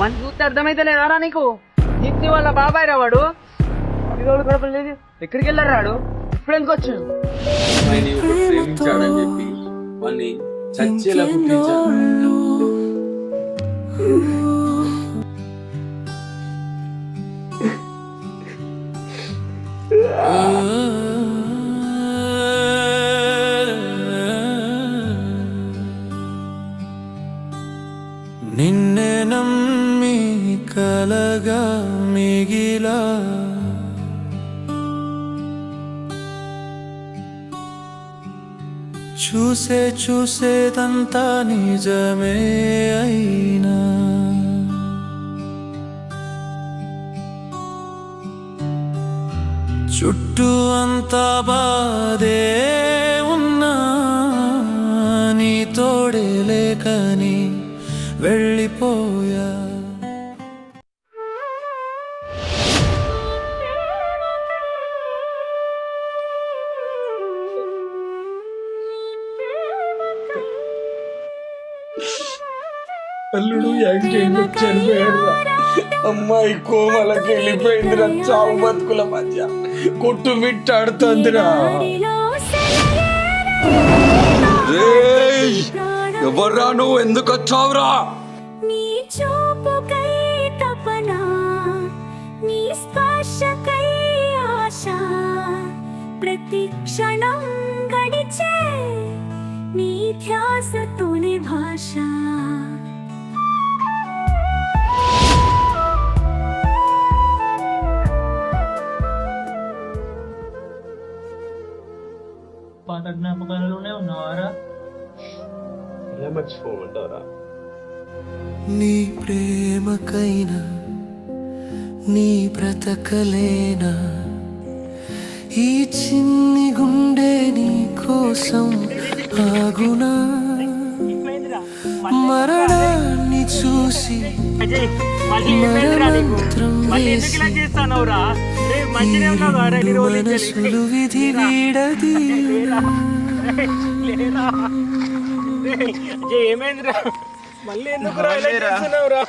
మంచి చూస్తే అర్థమైతే లేదారా నీకు? దీప్తి వాళ్ళ బాబాయ్ రా వాడు. లేదు ఎక్కడికి వెళ్ళారు రాడు? ఇప్పుడు ఎందుకు వచ్చాడు? ప్రేమించాడని చెప్పి వాడిని చచ్చేలా పుట్టించాడు. నిన్నే నమ్మి కలగా మిగిలా చూసేదంతా నిజమే అయినా చుట్టూ అంతా బాధే ఉన్నా నీ తోడే లేకని వెళ్ళిపోయా. అల్లుడు యాక్సిడెంట్ చనిపోయాడు. అమ్మాయి కోమలకి వెళ్ళిపోయిందిరా. చావు బతుకుల మధ్య కొట్టు మిట్టాడుతుందిరా. ఎవర్రా నువ్వు? ఎందుకు వచ్చావురా? నీ చూపుకై తపన, నీ స్పర్శకై ఆశ, ప్రతి క్షణం గడిచే నీ ధ్యాసతోనే భాష. పాత జ్ఞాపకాలలోనే ఉన్నావారా? ఎలా మర్చిపోమంటారా? నీ ప్రేమకైనా నీ బ్రతకలేనా, ఈ చిన్ని గుండె నీ కోసం ఆగునా. మరణాన్ని చూసి మరణంత్రం వేసి మనసులు విధి వీడదీనా. ఏమైందిరా? మళ్ళీ ఎందుకు రా?